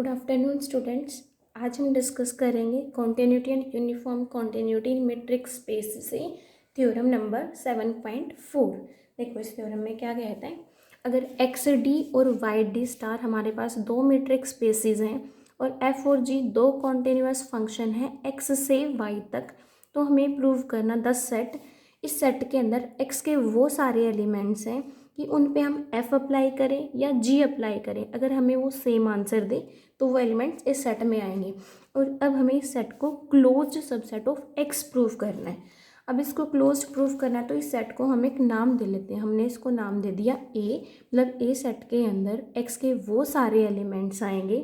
Good afternoon students. आज हम discuss करेंगे continuity and uniform continuity in metric space से थ्योरम नंबर 7.4। देखो इस थ्योरम में क्या कहता है, अगर एक्स डी और वाई डी स्टार हमारे पास दो मीट्रिक स्पेसिस हैं और एफ और जी दो कॉन्टिन्यूअस फंक्शन हैं एक्स से वाई तक, तो हमें प्रूव करना 10 सेट, इस सेट के अंदर एक्स के वो सारे एलिमेंट्स हैं कि उन पे हम एफ अप्लाई करें या जी अप्लाई करें, अगर हमें वो सेम आंसर दे तो वो एलिमेंट्स इस सेट में आएंगे। और अब हमें इस सेट को closed subset of x prove करना है। अब इसको क्लोज्ड प्रूव करना है तो इस सेट को हम एक नाम दे लेते हैं। हमने इसको नाम दे दिया ए, मतलब ए सेट के अंदर एक्स के वो सारे एलिमेंट्स आएंगे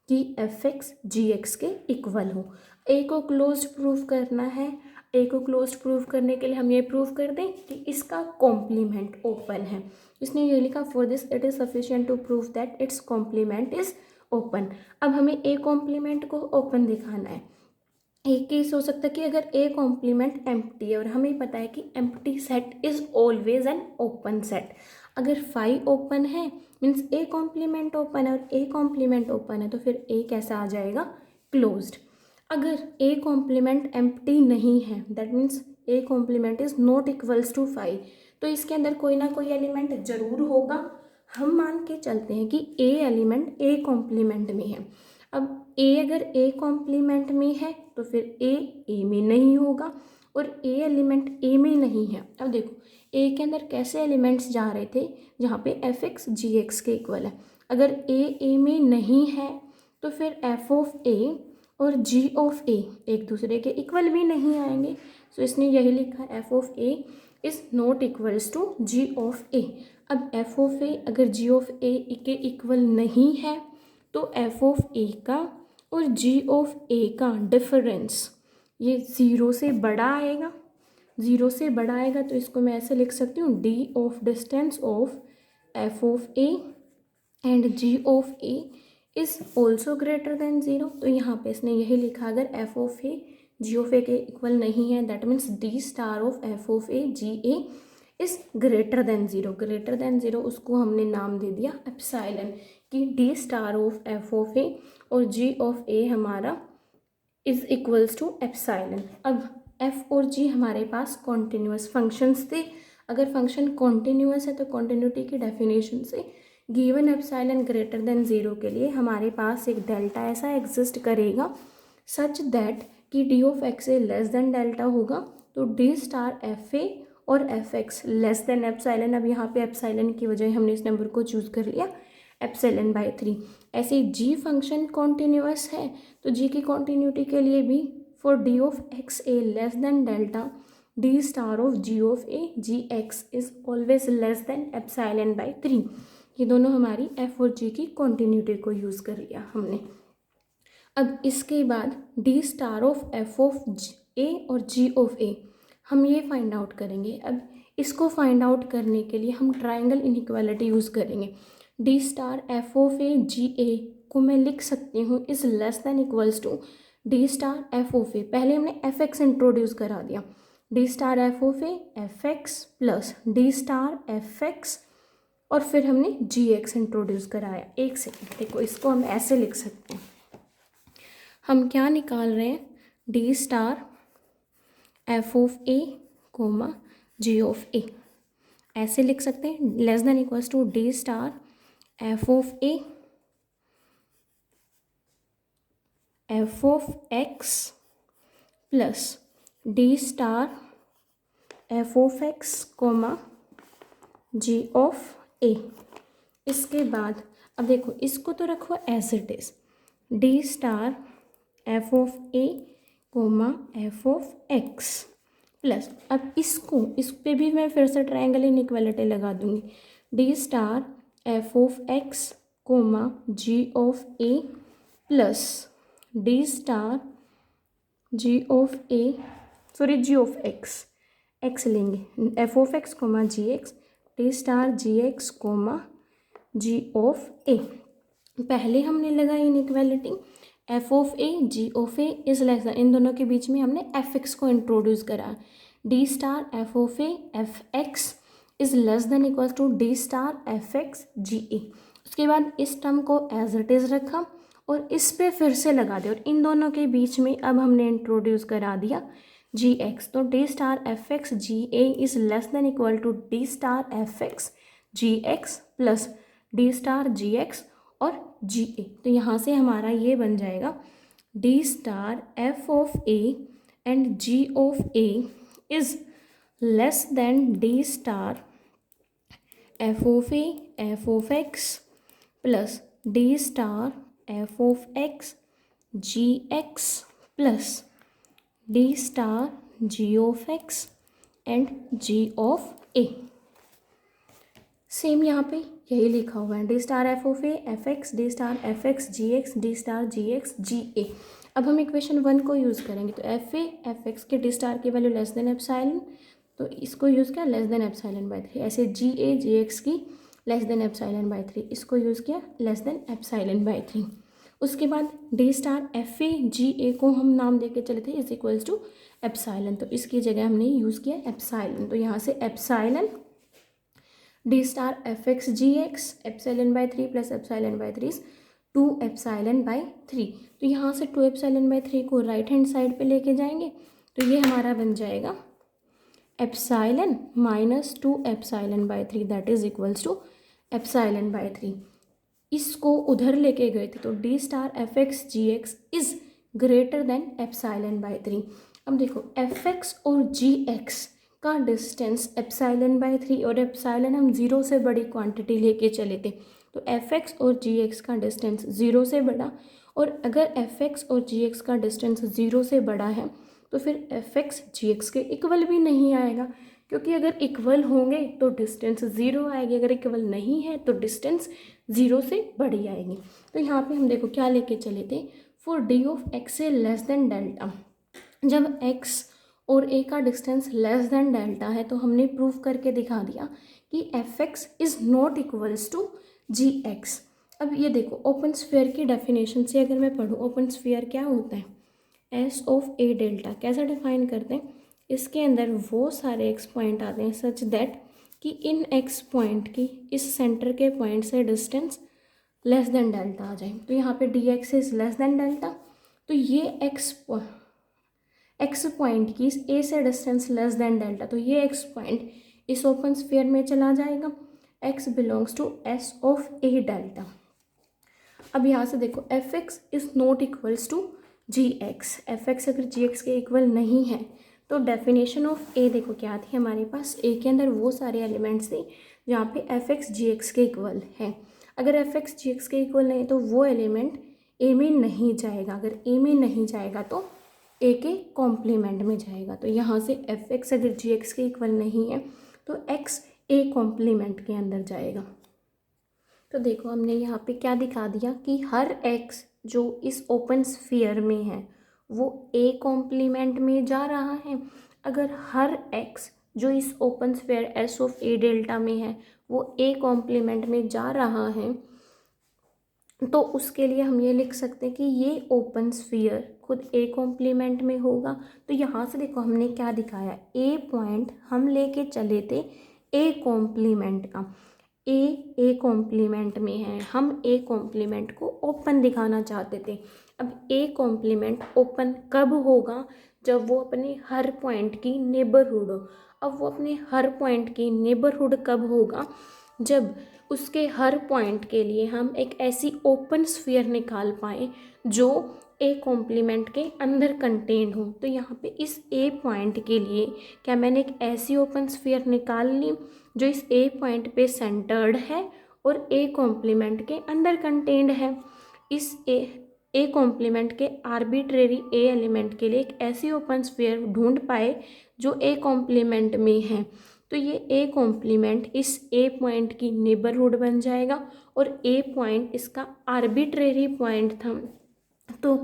कि एफ एक्स जी एक्स के इक्वल हो। ए को क्लोज्ड प्रूव करना है। ए को क्लोज्ड प्रूव करने के लिए हम ये प्रूव कर दें कि इसका कॉम्प्लीमेंट ओपन है। इसने ये लिखा, for this it is sufficient to prove that it's complement is open. अब हमें ए कॉम्प्लीमेंट को ओपन दिखाना है। एक केस हो सकता है कि अगर ए कॉम्प्लीमेंट एम्प्टी है और हमें पता है कि empty set is always an open set. अगर फाई ओपन है मीन्स ए कॉम्प्लीमेंट ओपन है, और ए कॉम्प्लीमेंट ओपन है तो फिर ए कैसा आ जाएगा, क्लोज्ड। अगर ए कॉम्प्लीमेंट एम्प्टी नहीं है, that means A complement is not equals to phi, तो इसके अंदर कोई ना कोई एलिमेंट जरूर होगा। हम मान के चलते हैं कि ए एलिमेंट ए कॉम्प्लीमेंट में है। अब ए अगर ए कॉम्प्लीमेंट में है तो फिर ए में नहीं होगा, और ए एलिमेंट ए में नहीं है। अब देखो ए के अंदर कैसे एलिमेंट्स जा रहे थे जहाँ पे एफ एक्स जी एक्स के इक्वल है। अगर ए में नहीं है तो फिर एफ ऑफ ए और जी ऑफ ए एक दूसरे के इक्वल भी नहीं आएंगे। सो इसने यही लिखा, F of A is not equals to G of A. अब एफ ऑफ ए अगर जी ऑफ ए के इक्वल नहीं है तो एफ ऑफ ए का और जी ऑफ ए का डिफरेंस ये ज़ीरो से बड़ा आएगा। ज़ीरो से बड़ा आएगा तो इसको मैं ऐसे लिख सकती हूँ, D of distance of F of A and G of A is also greater than zero. तो यहाँ पे इसने यही लिखा, अगर F of A G of A के इक्वल नहीं है that means D star of F of A G A is greater than zero. Greater than zero उसको हमने नाम दे दिया एप्सिलॉन, कि D star of F of A और जी ऑफ ए हमारा इज़ इक्वल्स टू एप्सिलॉन। अब एफ और जी हमारे पास कॉन्टिन्यूअस फंक्शंस थे। अगर फंक्शन कॉन्टिन्यूअस है तो कॉन्टिन्यूटी की डेफिनेशन से given epsilon greater than zero के लिए हमारे पास एक डेल्टा ऐसा एग्जिस्ट करेगा सच दैट कि D of x a less than delta होगा, तो डी स्टार एफ ए और F x less than epsilon. अब यहाँ पे एप्सिलॉन की वजह हमने इस नंबर को चूज़ कर लिया एप्सिलॉन बाय 3। ऐसे जी फंक्शन कॉन्टिन्यूअस है तो जी की कॉन्टिन्यूटी के लिए भी for d of x a less than delta d star of g of A g x is always less than epsilon by 3। ये दोनों हमारी एफ और जी की कॉन्टिन्यूटी को यूज़ कर लिया हमने। अब इसके बाद D star of F of A और जी ऑफ ए हम ये फाइंड आउट करेंगे। अब इसको फाइंड आउट करने के लिए हम ट्राइंगल इनइक्वालिटी यूज़ करेंगे। D star F of A G A को मैं लिख सकती हूँ is less than equals to D star F of A. पहले हमने एफ एक्स इंट्रोड्यूस करा दिया, D star F of A F X plus D star F x, और फिर हमने जी एक्स इंट्रोड्यूस कराया। एक सेकेंड, देखो इसको हम ऐसे लिख सकते हैं। हम क्या निकाल रहे हैं, D star F of A comma G of A, ऐसे लिख सकते हैं, less than equals to D star F of A F of X plus D star F of X comma G of A. इसके बाद अब देखो इसको तो रखो as it is, D star F of A comma F of X plus, अब इसको इस पे भी मैं फिर से ट्रायंगल इनइक्वालिटी लगा दूंगी, D star F of X comma G of A plus D star G of A, sorry G of X, X लेंगे, F of X comma G X D star ji X comma G of A. पहले हमने लगाई inequality F of A G of A is less than, इन दोनों के बीच में हमने एफ एक्स को इंट्रोड्यूस करा, D star F of A F x is less than equal to D star F x ji A. उसके बाद इस टर्म को एज इट इज़ रखा और इस पे फिर से लगा दे, और इन दोनों के बीच में अब हमने इंट्रोड्यूस करा दिया जी एक्स। तो d star F x ji A is less than equal to D star F x ji x plus D star ji x और जी ए। तो यहाँ से हमारा ये बन जाएगा D star F of A and G of A is less than D star F of A F of X plus D star F of X ji x plus D star G of X and G of A. Same यहाँ पे यही लिखा हुआ है D star F of A F X D star F x ji X D star ji X ji A. अब हम equation 1 को use करेंगे, तो एफ ए एफ एक्स के डी स्टार की वैल्यू लेस देन एप्सिलॉन, तो इसको use किया लेस देन एप्सिलॉन बाई 3। ऐसे जी ए जी एक्स की लेस देन एप्सिलॉन बाई 3, इसको यूज़ किया लेस देन एप्सिलॉन बाई 3। उसके बाद D star F A G A को हम नाम दे के चले थे इज इक्वल्स टू एप्सिलॉन, तो इसकी जगह हमने यूज़ किया एप्सिलॉन। तो यहाँ से epsilon d star F x ji x epsilon by 3 plus epsilon by 3 2 epsilon by 3। तो यहाँ से 2 एप्सिलॉन बाई 3 को राइट हैंड साइड पे लेके जाएंगे, तो ये हमारा बन जाएगा epsilon minus 2 epsilon by 3 that is equals to epsilon by 3। इसको उधर लेके गए थे, तो d star F x ji x is greater than epsilon by 3। अब देखो एफ एक्स और जी एक्स का डिस्टेंस एप्सिलॉन बाई 3, और एप्सिलॉन हम 0 से बड़ी क्वांटिटी लेके चले थे, तो एफ एक्स और जी एक्स का डिस्टेंस 0 से बड़ा, और अगर एफ एक्स और जी एक्स का डिस्टेंस 0 से बड़ा है तो फिर एफ एक्स जी एक्स के इक्वल भी नहीं आएगा, क्योंकि अगर इक्वल होंगे तो डिस्टेंस 0 आएगी, अगर इक्वल नहीं है तो डिस्टेंस 0 से बड़ी आएगी। तो यहाँ पे हम देखो क्या लेके चले थे, for d of x a less than delta, जब एक्स और ए का डिस्टेंस लेस देन डेल्टा है तो हमने प्रूव करके दिखा दिया कि f x is not equals to g x. अब ये देखो ओपन स्फीयर की डेफिनेशन से अगर मैं पढ़ूँ, ओपन स्फीयर क्या होता है, एस ऑफ ए डेल्टा कैसे डिफाइन करते हैं, इसके अंदर वो सारे एक्स पॉइंट आते हैं सच दैट कि इन एक्स पॉइंट की इस सेंटर के पॉइंट से डिस्टेंस लेस देन डेल्टा आ जाए। तो यहाँ पे D x is less than delta, तो ये एक्स पॉइंट की ए से डिस्टेंस लेस देन डेल्टा, तो ये एक्स पॉइंट इस ओपन स्फीयर में चला जाएगा, x belongs to s of a delta. अब यहाँ से देखो f x is not equals to g x, f x अगर जी एक्स के इक्वल नहीं है तो डेफिनेशन ऑफ ए देखो क्या थी हमारे पास, ए के अंदर वो सारे एलिमेंट्स थे जहाँ पे एफ एक्स जी एक्स के इक्वल है। अगर एफ एक्स जी एक्स के इक्वल नहीं तो वो एलिमेंट ए में नहीं जाएगा, अगर ए में नहीं जाएगा तो ए के कॉम्प्लीमेंट में जाएगा। तो यहाँ से एफ एक्स अगर जी एक्स के इक्वल नहीं है तो एक्स ए कॉम्प्लीमेंट के अंदर जाएगा। तो देखो हमने यहाँ पे क्या दिखा दिया कि हर एक्स जो इस ओपन स्फीयर में है वो ए कॉम्प्लीमेंट में जा रहा है। अगर हर एक्स जो इस open sphere S of a delta में है वो ए कॉम्प्लीमेंट में जा रहा है, तो उसके लिए हम ये लिख सकते हैं कि ये ओपन स्फीयर खुद ए कॉम्प्लीमेंट में होगा। तो यहाँ से देखो हमने क्या दिखाया, ए पॉइंट हम लेके चले थे ए कॉम्प्लीमेंट का, ए कॉम्प्लीमेंट में है, हम ए कॉम्प्लीमेंट को ओपन दिखाना चाहते थे। अब ए कॉम्प्लीमेंट ओपन कब होगा, जब वो अपने हर पॉइंट की नेबरहुड हो। अब वो अपने हर पॉइंट की नेबरहुड कब होगा, जब उसके हर पॉइंट के लिए हम एक ऐसी ओपन स्फीयर निकाल पाएँ जो ए कॉम्प्लीमेंट के अंदर कंटेंड हो। तो यहाँ पे इस ए पॉइंट के लिए क्या मैंने एक ऐसी ओपन स्फीयर निकाल ली जो इस ए पॉइंट पे सेंटर्ड है और ए कॉम्प्लीमेंट के अंदर कंटेंड है। इस ए कॉम्प्लीमेंट के आर्बिट्रेरी ए एलिमेंट के लिए एक ऐसी ओपन स्फीयर ढूंढ पाए जो ए कॉम्प्लीमेंट में है। तो ये ए कॉम्प्लीमेंट इस ए पॉइंट की नेबरहुड बन जाएगा और ए पॉइंट इसका आर्बिट्रेरी पॉइंट था। तो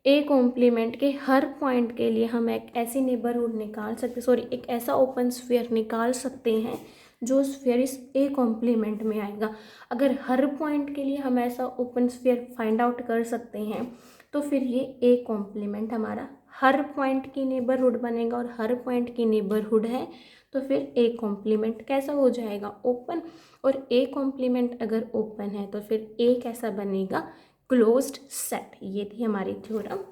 ए कॉम्प्लीमेंट के हर पॉइंट के लिए हम एक ऐसी नेबरहुड निकाल सकते, एक ऐसा ओपन स्फीयर निकाल सकते हैं जो स्फीयर इस ए कॉम्प्लीमेंट में आएगा। अगर हर पॉइंट के लिए हम ऐसा ओपन स्फीयर फाइंड आउट कर सकते हैं तो फिर ये ए कॉम्प्लीमेंट हमारा हर पॉइंट की नेबरहुड बनेगा, और हर पॉइंट की नेबरहुड है तो फिर ए कॉम्प्लीमेंट कैसा हो जाएगा, ओपन। और ए कॉम्प्लीमेंट अगर ओपन है तो फिर ए कैसा बनेगा, क्लोज्ड सेट। ये थी हमारी थ्योरम